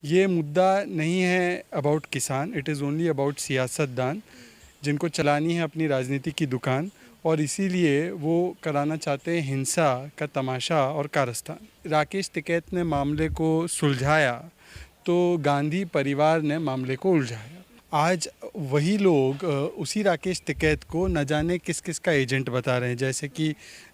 ये मुद्दा नहीं है अबाउट किसान, इट इज़ ओनली अबाउट सियासतदान जिनको चलानी है अपनी राजनीति की दुकान, और इसीलिए वो कराना चाहते हैं हिंसा का तमाशा और कारस्तान। राकेश टिकैत ने मामले को सुलझाया तो गांधी परिवार ने मामले को उलझाया। आज वही लोग उसी राकेश टिकैत को न जाने किस किस का एजेंट बता रहे हैं। जैसे कि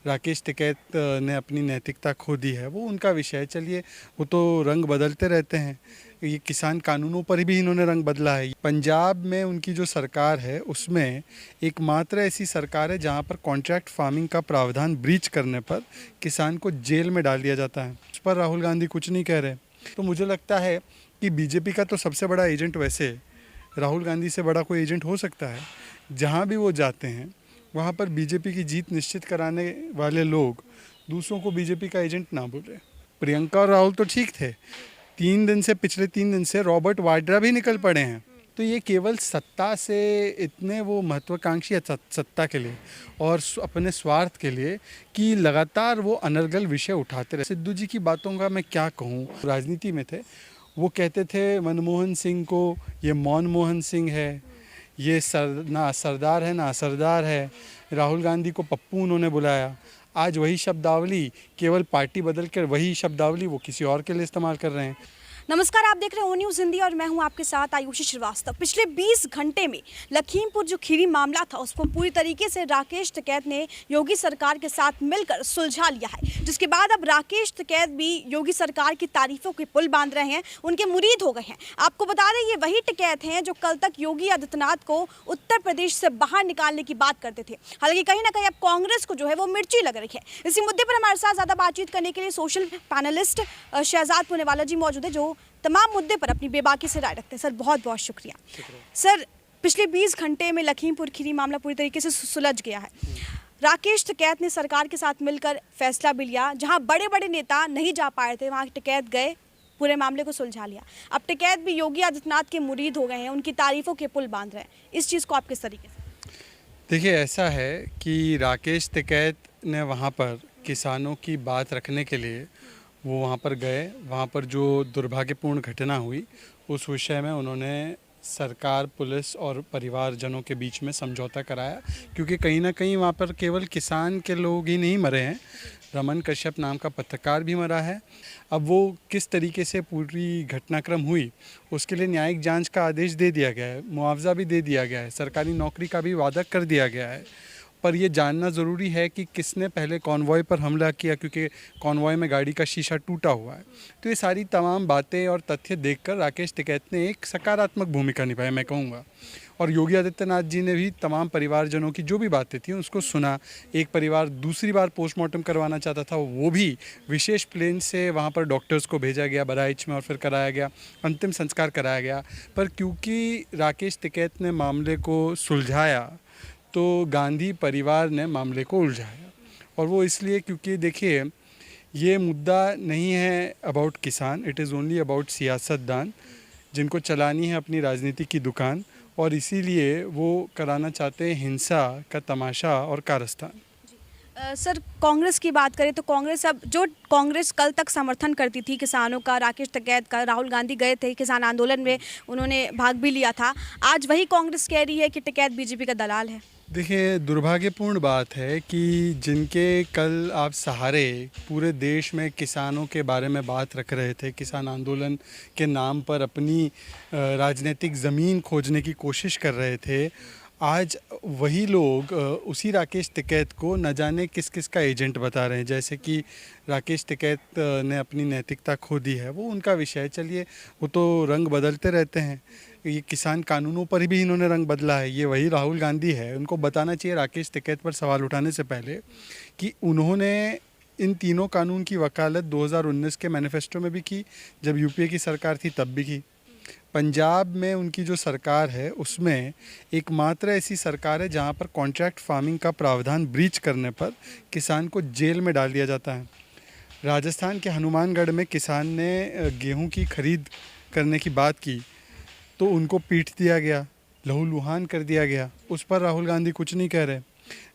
राकेश टिकैत ने अपनी नैतिकता खो दी है, वो उनका विषय है, चलिए वो तो रंग बदलते रहते हैं। ये किसान कानूनों पर भी इन्होंने रंग बदला है। पंजाब में उनकी जो सरकार है उसमें एकमात्र ऐसी सरकार है जहां पर कॉन्ट्रैक्ट फार्मिंग का प्रावधान ब्रीच करने पर किसान को जेल में डाल दिया जाता है। उस पर राहुल गांधी कुछ नहीं कह रहे। तो मुझे लगता है कि बीजेपी का तो सबसे बड़ा एजेंट वैसे राहुल गांधी से बड़ा कोई एजेंट हो सकता है। जहाँ भी वो जाते हैं वहाँ पर बीजेपी की जीत निश्चित कराने वाले लोग दूसरों को बीजेपी का एजेंट ना बोले। प्रियंका और राहुल तो ठीक थे, पिछले 3 दिन से रॉबर्ट वाड्रा भी निकल पड़े हैं। तो ये केवल सत्ता से इतने वो महत्वाकांक्षी है सत्ता के लिए और अपने स्वार्थ के लिए कि लगातार वो अनर्गल विषय उठाते रहे। सिद्धू जी की बातों का मैं क्या कहूँ, राजनीति में थे, वो कहते थे मनमोहन सिंह को ये मौन मोहन सिंह है, ये ना सरदार है ना असरदार है। राहुल गांधी को पप्पू उन्होंने बुलाया। आज वही शब्दावली, केवल पार्टी बदल कर वही शब्दावली वो किसी और के लिए इस्तेमाल कर रहे हैं। नमस्कार, आप देख रहे हैं ओ न्यूज़ हिंदी और मैं हूं आपके साथ आयुषी श्रीवास्तव। पिछले 20 घंटे में लखीमपुर जो खीरी मामला था उसको पूरी तरीके से राकेश टिकैत ने योगी सरकार के साथ मिलकर सुलझा लिया है, जिसके बाद अब राकेश टिकैत भी योगी सरकार की तारीफों के पुल बांध रहे हैं, उनके मुरीद हो गए हैं। आपको बता दें ये वही टिकैत हैं जो कल तक योगी आदित्यनाथ को उत्तर प्रदेश से बाहर निकालने की बात करते थे। हालांकि कहीं ना कहीं अब कांग्रेस को जो है वो मिर्ची लग रही है। इसी मुद्दे पर हमारे साथ ज़्यादा बातचीत करने के लिए सोशल पैनलिस्ट शहजाद पुनेवाला जी मौजूद है, जो तमाम मुद्दे पर अपनी बेबाकी से राय रखते हैं। सर बहुत बहुत शुक्रिया। सर, पिछले 20 घंटे में लखीमपुर खीरी मामला पूरी तरीके से सुलझ गया है। राकेश टिकैत ने सरकार के साथ मिलकर फैसला भी लिया, जहां बड़े बड़े नेता नहीं जा पाए थे वहां टिकैत गए, पूरे मामले को सुलझा लिया। अब टिकैत भी योगी आदित्यनाथ के मुरीद हो गए हैं, उनकी तारीफों के पुल बांध रहे हैं। इस चीज़ को आप किस तरीके से? देखिए, ऐसा है कि राकेश टिकैत ने वहाँ पर किसानों की बात रखने के लिए वो वहाँ पर गए। वहाँ पर जो दुर्भाग्यपूर्ण घटना हुई उस विषय में उन्होंने सरकार, पुलिस और परिवारजनों के बीच में समझौता कराया, क्योंकि कहीं ना कहीं वहाँ पर केवल किसान के लोग ही नहीं मरे हैं, रमन कश्यप नाम का पत्रकार भी मरा है। अब वो किस तरीके से पूरी घटनाक्रम हुई उसके लिए न्यायिक जांच का आदेश दे दिया गया है, मुआवजा भी दे दिया गया है, सरकारी नौकरी का भी वादा कर दिया गया है। पर ये जानना ज़रूरी है कि किसने पहले कॉन्वॉय पर हमला किया, क्योंकि कॉन्वॉय में गाड़ी का शीशा टूटा हुआ है। तो ये सारी तमाम बातें और तथ्य देखकर राकेश टिकैत ने एक सकारात्मक भूमिका निभाई, मैं कहूँगा। और योगी आदित्यनाथ जी ने भी तमाम परिवारजनों की जो भी बातें थी उसको सुना। एक परिवार दूसरी बार पोस्टमार्टम करवाना चाहता था, वो भी विशेष प्लेन से वहाँ पर डॉक्टर्स को भेजा गया बहराइच में और फिर कराया गया, अंतिम संस्कार कराया गया। पर क्योंकि राकेश टिकैत ने मामले को सुलझाया तो गांधी परिवार ने मामले को उलझाया। और वो इसलिए क्योंकि देखिए, ये मुद्दा नहीं है अबाउट किसान, इट इज़ ओनली अबाउट सियासतदान जिनको चलानी है अपनी राजनीति की दुकान, और इसीलिए वो कराना चाहते हैं हिंसा का तमाशा और कारस्तान। सर, कांग्रेस की बात करें तो कांग्रेस कल तक समर्थन करती थी किसानों का, राकेश टिकैत का, राहुल गांधी गए थे किसान आंदोलन में, उन्होंने भाग भी लिया था। आज वही कांग्रेस कह रही है कि टिकैत बीजेपी का दलाल है। देखिए, दुर्भाग्यपूर्ण बात है कि जिनके कल आप सहारे पूरे देश में किसानों के बारे में बात रख रहे थे, किसान आंदोलन के नाम पर अपनी राजनीतिक ज़मीन खोजने की कोशिश कर रहे थे, आज वही लोग उसी राकेश टिकैत को न जाने किस किस का एजेंट बता रहे हैं। जैसे कि राकेश टिकैत ने अपनी नैतिकता खो दी है, वो उनका विषय है, चलिए वो तो रंग बदलते रहते हैं। ये किसान कानूनों पर भी इन्होंने रंग बदला है। ये वही राहुल गांधी है। उनको बताना चाहिए राकेश टिकैत पर सवाल उठाने से पहले कि उन्होंने इन तीनों कानून की वकालत 2019 के मैनिफेस्टो में भी की, जब यूपीए की सरकार थी तब भी की। पंजाब में उनकी जो सरकार है उसमें एकमात्र ऐसी सरकार है जहां पर कॉन्ट्रैक्ट फार्मिंग का प्रावधान ब्रीच करने पर किसान को जेल में डाल दिया जाता है। राजस्थान के हनुमानगढ़ में किसान ने गेहूं की खरीद करने की बात की तो उनको पीट दिया गया, लहूलुहान कर दिया गया। उस पर राहुल गांधी कुछ नहीं कह रहे।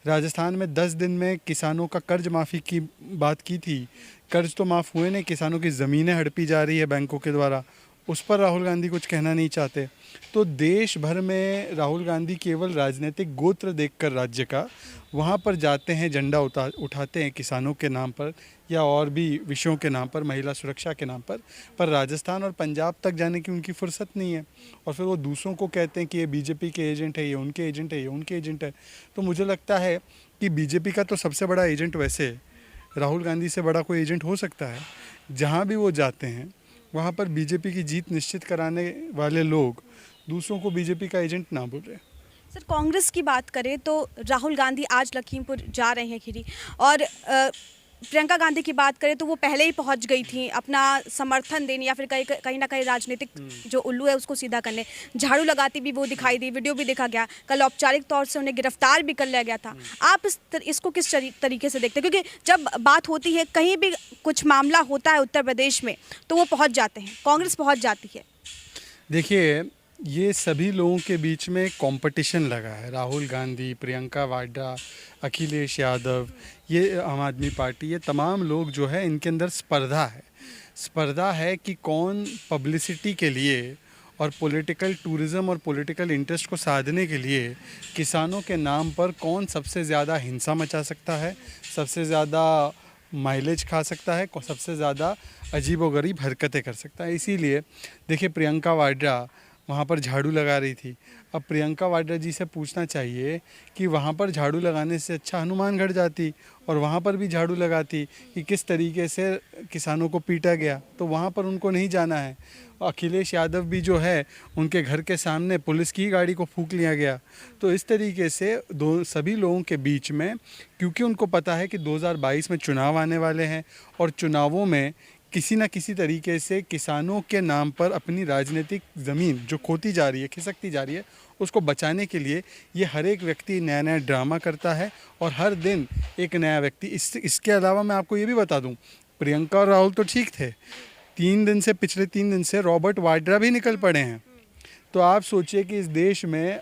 राजस्थान में 10 दिन में किसानों का कर्ज माफ़ी की बात की थी, कर्ज तो माफ़ हुए नहीं, किसानों की ज़मीनें हड़पी जा रही है बैंकों के द्वारा, उस पर राहुल गांधी कुछ कहना नहीं चाहते। तो देश भर में राहुल गांधी केवल राजनीतिक गोत्र देखकर राज्य का वहाँ पर जाते हैं, झंडा उठाते हैं किसानों के नाम पर या और भी विषयों के नाम पर, महिला सुरक्षा के नाम पर राजस्थान और पंजाब तक जाने की उनकी फुर्सत नहीं है। और फिर वो दूसरों को कहते हैं कि ये बीजेपी के एजेंट है, ये उनके एजेंट है, ये उनके एजेंट है। तो मुझे लगता है कि बीजेपी का तो सबसे बड़ा एजेंट वैसे राहुल गांधी से बड़ा कोई एजेंट हो सकता है। जहाँ भी वो जाते हैं वहाँ पर बीजेपी की जीत निश्चित कराने वाले लोग दूसरों को बीजेपी का एजेंट ना बोल रहे। सर, कांग्रेस की बात करें तो राहुल गांधी आज लखीमपुर जा रहे हैं खीरी, और प्रियंका गांधी की बात करें तो वो पहले ही पहुंच गई थी अपना समर्थन देने या फिर कहीं ना कहीं राजनीतिक जो उल्लू है उसको सीधा करने। झाड़ू लगाती भी वो दिखाई दी, वीडियो भी देखा गया, कल औपचारिक तौर से उन्हें गिरफ्तार भी कर लिया गया था। आप इसको किस तरीके से देखते हैं? क्योंकि जब बात होती है, कहीं भी कुछ मामला होता है उत्तर प्रदेश में, तो वो पहुँच जाते हैं, कांग्रेस पहुँच जाती है। देखिए, ये सभी लोगों के बीच में कंपटीशन लगा है। राहुल गांधी, प्रियंका वाड्रा, अखिलेश यादव, ये आम आदमी पार्टी, ये तमाम लोग जो है इनके अंदर स्पर्धा है कि कौन पब्लिसिटी के लिए और पॉलिटिकल टूरिज्म और पॉलिटिकल इंटरेस्ट को साधने के लिए किसानों के नाम पर कौन सबसे ज़्यादा हिंसा मचा सकता है, सबसे ज़्यादा माइलेज खा सकता है, सबसे ज़्यादा अजीबोगरीब हरकतें कर सकता है। इसीलिए देखिए, प्रियंका वाड्रा वहाँ पर झाड़ू लगा रही थी। अब प्रियंका वाड्रा जी से पूछना चाहिए कि वहाँ पर झाड़ू लगाने से अच्छा हनुमानगढ़ जाती और वहाँ पर भी झाड़ू लगाती कि किस तरीके से किसानों को पीटा गया। तो वहाँ पर उनको नहीं जाना है। अखिलेश यादव भी जो है, उनके घर के सामने पुलिस की गाड़ी को फूंक लिया गया। तो इस तरीके से सभी लोगों के बीच में, क्योंकि उनको पता है कि 2022 में चुनाव आने वाले हैं और चुनावों में किसी न किसी तरीके से किसानों के नाम पर अपनी राजनीतिक ज़मीन जो खोती जा रही है, खिसकती जा रही है, उसको बचाने के लिए ये हर एक व्यक्ति नया नया ड्रामा करता है और हर दिन एक नया व्यक्ति। इसके अलावा मैं आपको ये भी बता दूं, प्रियंका और राहुल तो ठीक थे, पिछले 3 दिन से रॉबर्ट वाड्रा भी निकल पड़े हैं। तो आप सोचिए कि इस देश में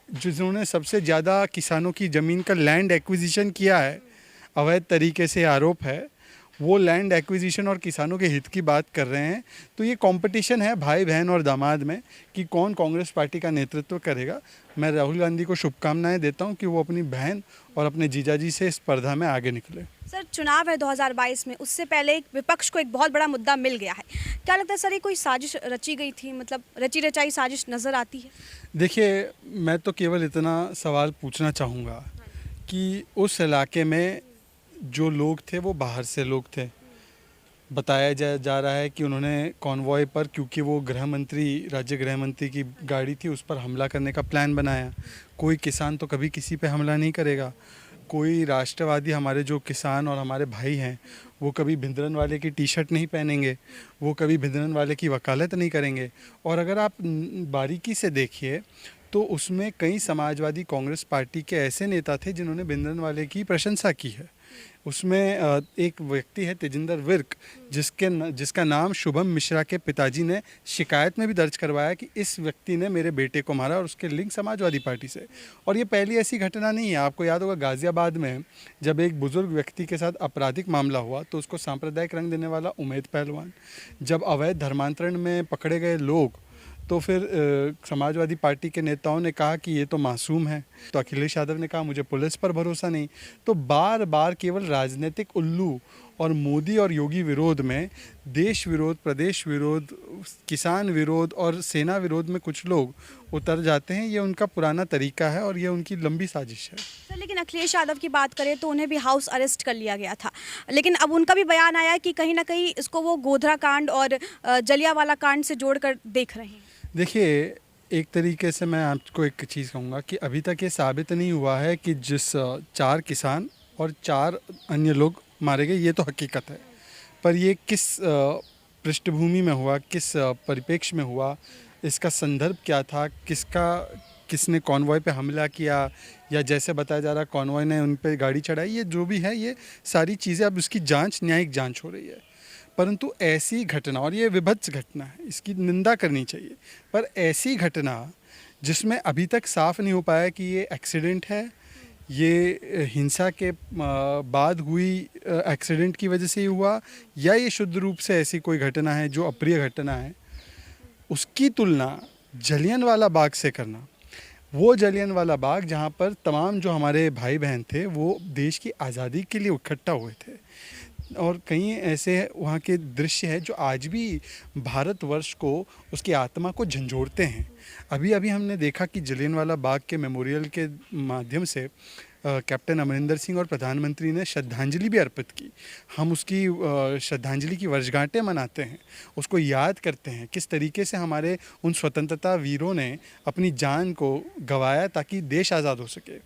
जिन्होंने सबसे ज़्यादा किसानों की ज़मीन का लैंड एक्विजिशन किया है, अवैध तरीके से आरोप है, वो लैंड एक्विजिशन और किसानों के हित की बात कर रहे हैं। तो ये कंपटीशन है भाई बहन और दामाद में कि कौन कांग्रेस पार्टी का नेतृत्व करेगा। मैं राहुल गांधी को शुभकामनाएं देता हूं कि वो अपनी बहन और अपने जीजाजी से इस स्पर्धा में आगे निकले। सर, चुनाव है 2022 में, उससे पहले विपक्ष को एक बहुत बड़ा मुद्दा मिल गया है। क्या लगता है सर, ये कोई साजिश रची गई थी, मतलब रची रचाई साजिश नज़र आती है? देखिए, मैं तो केवल इतना सवाल पूछना चाहूँगा कि उस इलाके में जो लोग थे वो बाहर से लोग थे। बताया जा रहा है कि उन्होंने कॉन्वॉय पर, क्योंकि वो राज्य गृह मंत्री की गाड़ी थी, उस पर हमला करने का प्लान बनाया। कोई किसान तो कभी किसी पे हमला नहीं करेगा। कोई राष्ट्रवादी, हमारे जो किसान और हमारे भाई हैं, वो कभी भिंदरन वाले की टी शर्ट नहीं पहनेंगे, वो कभी भिंदरन वाले की वकालत नहीं करेंगे। और अगर आप बारीकी से देखिए तो उसमें कई समाजवादी कांग्रेस पार्टी के ऐसे नेता थे जिन्होंने भिंदरन वाले की प्रशंसा की है। उसमें एक व्यक्ति है तेजिंदर विर्क, जिसका नाम शुभम मिश्रा के पिताजी ने शिकायत में भी दर्ज करवाया कि इस व्यक्ति ने मेरे बेटे को मारा, और उसके लिंक समाजवादी पार्टी से। और ये पहली ऐसी घटना नहीं है। आपको याद होगा गाज़ियाबाद में जब एक बुजुर्ग व्यक्ति के साथ आपराधिक मामला हुआ तो उसको सांप्रदायिक रंग देने वाला उमेद पहलवान, जब अवैध धर्मांतरण में पकड़े गए लोग, तो फिर समाजवादी पार्टी के नेताओं ने कहा कि ये तो मासूम है। तो अखिलेश यादव ने कहा मुझे पुलिस पर भरोसा नहीं। तो बार बार केवल राजनीतिक उल्लू और मोदी और योगी विरोध में देश विरोध, प्रदेश विरोध, किसान विरोध और सेना विरोध में कुछ लोग उतर जाते हैं। ये उनका पुराना तरीका है और ये उनकी लंबी साजिश है। सर, लेकिन अखिलेश यादव की बात करें तो उन्हें भी हाउस अरेस्ट कर लिया गया था, लेकिन अब उनका भी बयान आया है कि कहीं ना कहीं इसको वो गोधरा कांड और जलियांवाला कांड से जोड़कर देख रहे हैं। देखिए, एक तरीके से मैं आपको एक चीज़ कहूँगा कि अभी तक ये साबित नहीं हुआ है कि जिस 4 किसान और 4 अन्य लोग मारे गए, ये तो हकीकत है, पर ये किस पृष्ठभूमि में हुआ, किस परिप्रेक्ष्य में हुआ, इसका संदर्भ क्या था, किसने कॉन्वॉय पे हमला किया, या जैसे बताया जा रहा कॉन्वॉय ने उन पे गाड़ी चढ़ाई, ये जो भी है, ये सारी चीज़ें अब उसकी न्यायिक जांच हो रही है। परंतु ऐसी घटना, और ये विभत्स घटना है, इसकी निंदा करनी चाहिए, पर ऐसी घटना जिसमें अभी तक साफ नहीं हो पाया कि ये एक्सीडेंट है, ये हिंसा के बाद हुई एक्सीडेंट की वजह से ही हुआ, या ये शुद्ध रूप से ऐसी कोई घटना है जो अप्रिय घटना है, उसकी तुलना जलियांवाला बाग से करना, वो जलियांवाला बाग जहाँ पर तमाम जो हमारे भाई बहन थे वो देश की आज़ादी के लिए इकट्ठा हुए थे, और कई ऐसे वहाँ के दृश्य हैं जो आज भी भारतवर्ष को, उसकी आत्मा को झंझोड़ते हैं। अभी अभी हमने देखा कि जलियांवाला बाग के मेमोरियल के माध्यम से कैप्टन अमरिंदर सिंह और प्रधानमंत्री ने श्रद्धांजलि भी अर्पित की। हम उसकी श्रद्धांजलि की वर्षगांठें मनाते हैं, उसको याद करते हैं किस तरीके से हमारे उन स्वतंत्रता वीरों ने अपनी जान को गंवाया ताकि देश आज़ाद हो सके।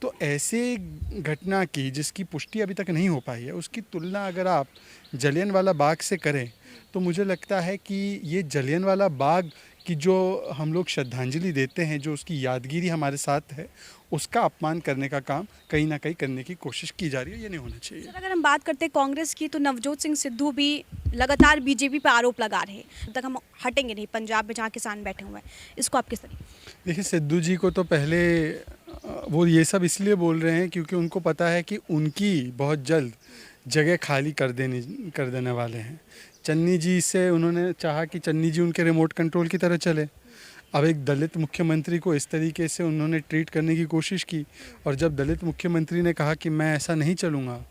तो ऐसे घटना की जिसकी पुष्टि अभी तक नहीं हो पाई है, उसकी तुलना अगर आप जलियांवाला बाग से करें तो मुझे लगता है कि ये जलियांवाला बाग की जो हम लोग श्रद्धांजलि देते हैं, जो उसकी यादगिरी हमारे साथ है, उसका अपमान करने का काम कहीं ना कहीं करने की कोशिश की जा रही है। ये नहीं होना चाहिए। सर, अगर हम बात करते हैं कांग्रेस की, तो नवजोत सिंह सिद्धू भी लगातार बीजेपी पर आरोप लगा रहे हैं। अब तक हम हटेंगे नहीं पंजाब में जहाँ किसान बैठे हुए हैं, इसको आप किस तरीके? देखिए, सिद्धू जी को तो पहले वो ये सब इसलिए बोल रहे हैं क्योंकि उनको पता है कि उनकी बहुत जल्द जगह खाली कर देने वाले हैं। चन्नी जी से उन्होंने चाहा कि चन्नी जी उनके रिमोट कंट्रोल की तरह चले। अब एक दलित मुख्यमंत्री को इस तरीके से उन्होंने ट्रीट करने की कोशिश की, और जब दलित मुख्यमंत्री ने कहा कि मैं ऐसा नहीं चलूँगा,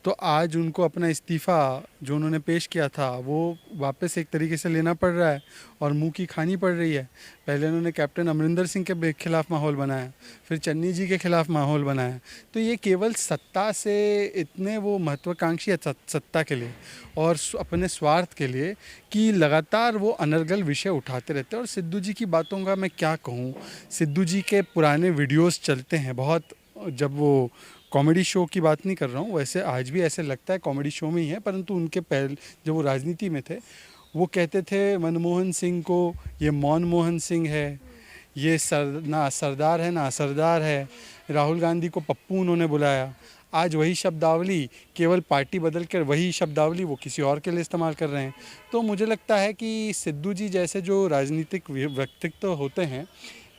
तो आज उनको अपना इस्तीफ़ा जो उन्होंने पेश किया था वो वापस एक तरीके से लेना पड़ रहा है और मुंह की खानी पड़ रही है। पहले उन्होंने कैप्टन अमरिंदर सिंह के खिलाफ माहौल बनाया, फिर चन्नी जी के खिलाफ माहौल बनाया। तो ये केवल सत्ता से इतने वो महत्वाकांक्षी है सत्ता के लिए और अपने स्वार्थ के लिए कि लगातार वो अनर्गल विषय उठाते रहते हैं। और सिद्धू जी की बातों का मैं क्या कहूँ, सिद्धू जी के पुराने वीडियोज़ चलते हैं बहुत, जब वो कॉमेडी शो की बात नहीं कर रहा हूँ, वैसे आज भी ऐसे लगता है कॉमेडी शो में ही है, परंतु उनके पहले जब वो राजनीति में थे वो कहते थे मनमोहन सिंह को ये मौनमोहन सिंह है, ये ना सरदार है ना असरदार है। राहुल गांधी को पप्पू उन्होंने बुलाया। आज वही शब्दावली, केवल पार्टी बदल कर वही शब्दावली वो किसी और के लिए इस्तेमाल कर रहे हैं। तो मुझे लगता है कि सिद्धू जी जैसे जो राजनीतिक व्यक्तित्व होते हैं,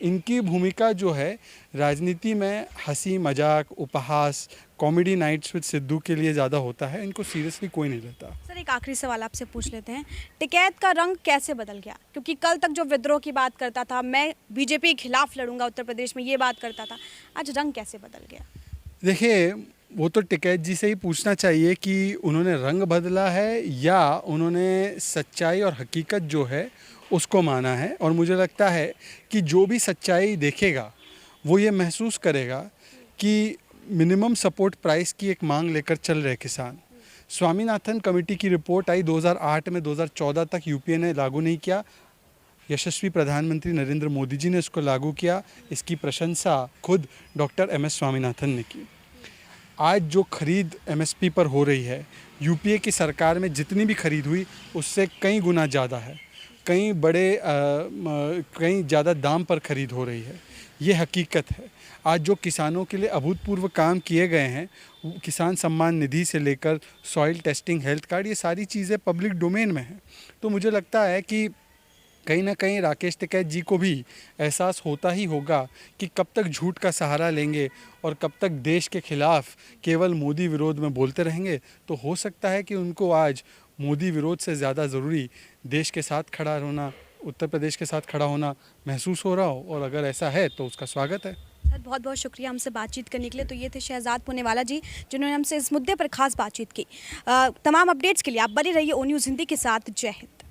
इनकी भूमिका जो है राजनीति में हंसी मजाक, उपहास, कॉमेडी नाइट्स विद सिद्धू के लिए ज़्यादा होता है। इनको सीरियसली कोई नहीं लेता। सर, एक आखिरी सवाल आपसे पूछ लेते हैं, टिकैत का रंग कैसे बदल गया? क्योंकि कल तक जो विद्रोह की बात करता था, मैं बीजेपी के खिलाफ लड़ूंगा उत्तर प्रदेश में, ये बात करता था, आज रंग कैसे बदल गया? देखिए, वो तो टिकैत जी से ही पूछना चाहिए कि उन्होंने रंग बदला है या उन्होंने सच्चाई और हकीकत जो है उसको माना है। और मुझे लगता है कि जो भी सच्चाई देखेगा वो ये महसूस करेगा कि मिनिमम सपोर्ट प्राइस की एक मांग लेकर चल रहे किसान। स्वामीनाथन कमेटी की रिपोर्ट आई 2008 में, 2014 तक यूपीए ने लागू नहीं किया। यशस्वी प्रधानमंत्री नरेंद्र मोदी जी ने इसको लागू किया। इसकी प्रशंसा खुद डॉक्टर MS स्वामीनाथन ने की। आज जो खरीद MSP पर हो रही है, यूपीए की सरकार में जितनी भी खरीद हुई उससे कई गुना ज़्यादा है, कई ज़्यादा दाम पर खरीद हो रही है। ये हकीकत है। आज जो किसानों के लिए अभूतपूर्व काम किए गए हैं, किसान सम्मान निधि से लेकर सॉइल टेस्टिंग, हेल्थ कार्ड, ये सारी चीज़ें पब्लिक डोमेन में हैं। तो मुझे लगता है कि कहीं ना कहीं राकेश टिकैत जी को भी एहसास होता ही होगा कि कब तक झूठ का सहारा लेंगे और कब तक देश के खिलाफ केवल मोदी विरोध में बोलते रहेंगे। तो हो सकता है कि उनको आज मोदी विरोध से ज़्यादा ज़रूरी देश के साथ खड़ा होना, उत्तर प्रदेश के साथ खड़ा होना महसूस हो रहा हो, और अगर ऐसा है तो उसका स्वागत है। सर, बहुत बहुत शुक्रिया हमसे बातचीत करने के लिए। तो ये थे शहजाद पूनेवाला जी, जिन्होंने हमसे इस मुद्दे पर खास बातचीत की। तमाम अपडेट्स के लिए आप बने रहिए ओ न्यूज़ हिंदी के साथ। जय हिंद।